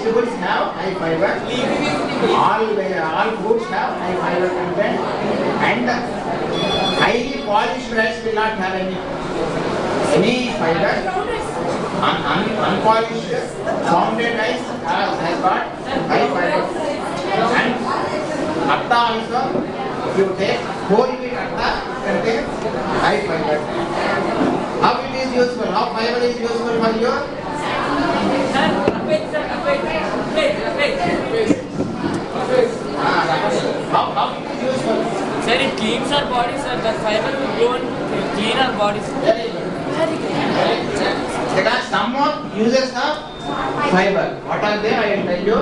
vegetables have high fiber. All foods have high fiber content, and highly polished rice will not have any fiber. Unpolished pounded rice has got high fiber. And atta also, if you take whole wheat atta, it contains high fiber. How it is useful? How fiber is useful for you? How it is useful? Sir, it cleans our bodies, sir. The fiber will go and clean our bodies. Very good. There are some more uses of fiber. What are they? I will tell you.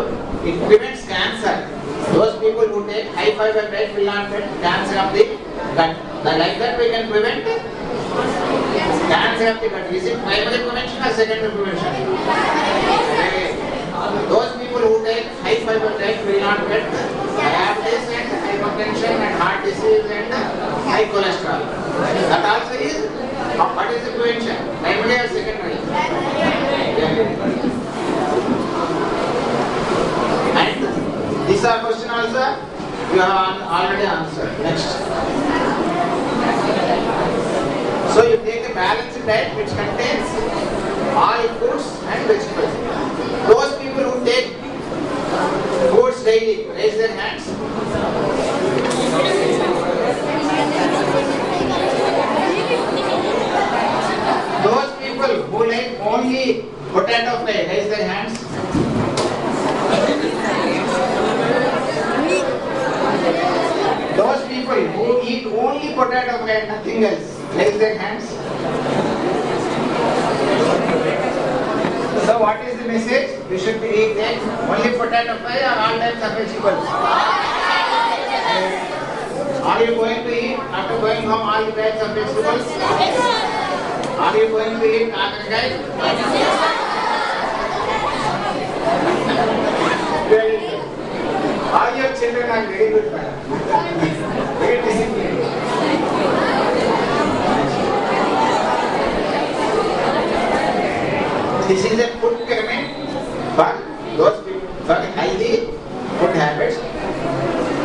It prevents cancer. Those people who take high fiber diet will not get cancer of the gut. Like that we can prevent cancer of the gut. Is it primary prevention or secondary prevention? Those people who take high fiber diet will not get diabetes and hypertension and heart disease and high cholesterol. That also is, what is the prevention? Primary or secondary? And this question also you have already answered. Next. So you take a balanced diet which contains all fruits and vegetables. Those people who take fruits daily, raise their hands. Those people who like only potato fry, raise their hands. Those people who eat only potato fry and nothing else, raise their hands. So what is the message? We should be eating only potato fry or all types of vegetables? Are you going to eat after going home all types of vegetables? Are you going to eat kakarkai? Very good. All your children are very good. Very disciplined. This is a food pyramid for those people for healthy food habits.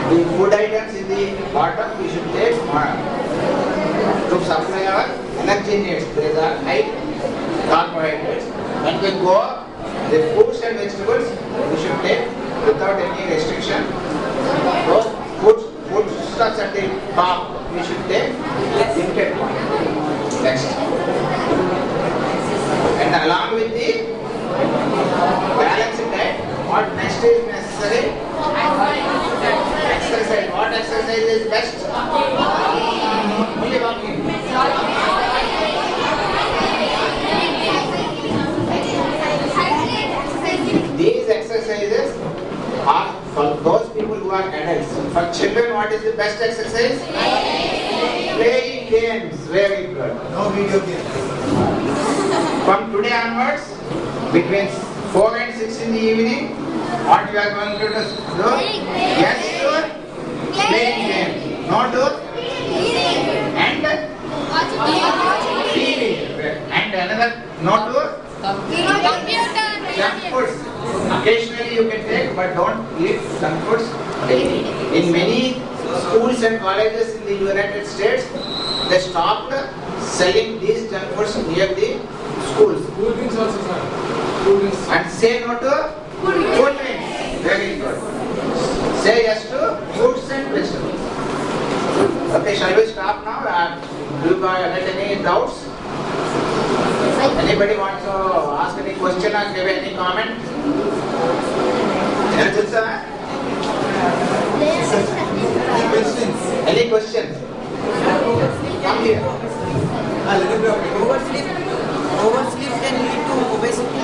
The food items in the bottom we should take to supply our energy needs. These are high carbohydrates. When we go up, the fruits and vegetables we should take without any restriction. Those food stuffs at the top we should take limited quantity. Next. And along with the balanced diet, what next is necessary? Exercise. What exercise is best? Only walking. These exercises are for those people who are adults. For children, what is the best exercise? Playing games. Very good. No video games. From today onwards, between 4 and 6 in the evening, what you are going to do? Yes to playing games. No to and TV. And another no to junk foods. Occasionally you can take, but don't eat junk foods daily. In many schools and colleges in the United States, they stopped selling these junk foods near the schools. Cool drinks also, sir. Cool drinks. And say no to cool drinks. Very good. Say yes to fruits and vegetables. Okay, shall we stop now? Do you get any doubts? Anybody wants to ask any question or give any comment? Anything, sir? Any questions? Come here. Oversleep can lead to obesity.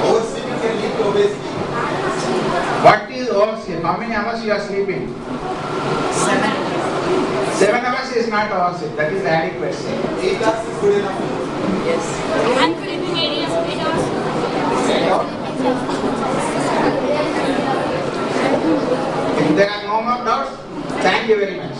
Oversleeping can lead to obesity. What is oversleep? How many hours you are sleeping? 7. 7 hours is not oversleep. That is adequate. 8 hours is good enough. Yes. I'm sleeping 8 hours. If there are no more doubts, thank you very much.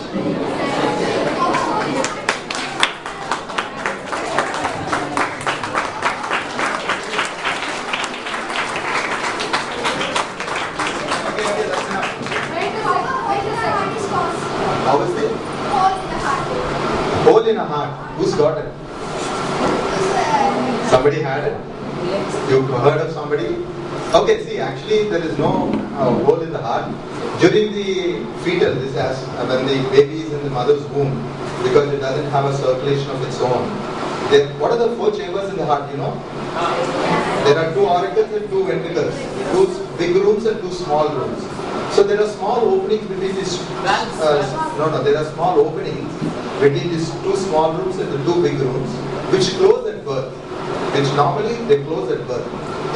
Okay, see, actually there is no hole in the heart. During the fetal, this has, when the baby is in the mother's womb, because it doesn't have a circulation of its own. What are the 4 chambers in the heart, you know? There are 2 auricles and 2 ventricles, 2 big rooms and 2 small rooms. So there are small openings between these, there are small openings between these 2 small rooms and the 2 big rooms, which close at birth, which normally they close at birth.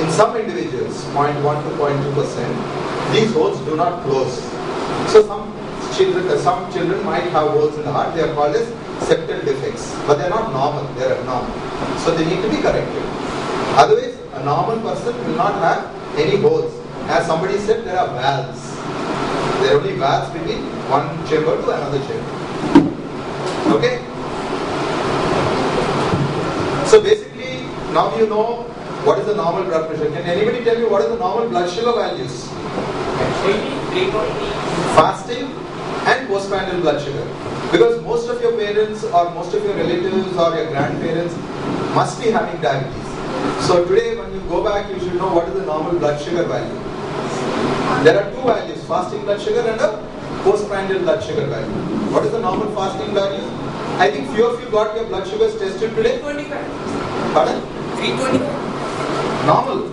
In some individuals, 0.1 to 0.2%, these holes do not close. So some children might have holes in the heart. They are called as septal defects, but they are not normal. They are abnormal. So they need to be corrected. Otherwise, a normal person will not have any holes. As somebody said, there are valves. There are only valves between one chamber to another chamber. Okay? So basically, now you know what is the normal blood pressure. Can anybody tell me what is the normal blood sugar values? Fasting and postprandial blood sugar. Because most of your parents or most of your relatives or your grandparents must be having diabetes. So today when you go back, you should know what is the normal blood sugar value. There are 2 values, fasting blood sugar and a postprandial blood sugar value. What is the normal fasting value? I think few of you got your blood sugars tested today. 325. Pardon? 325. Normal.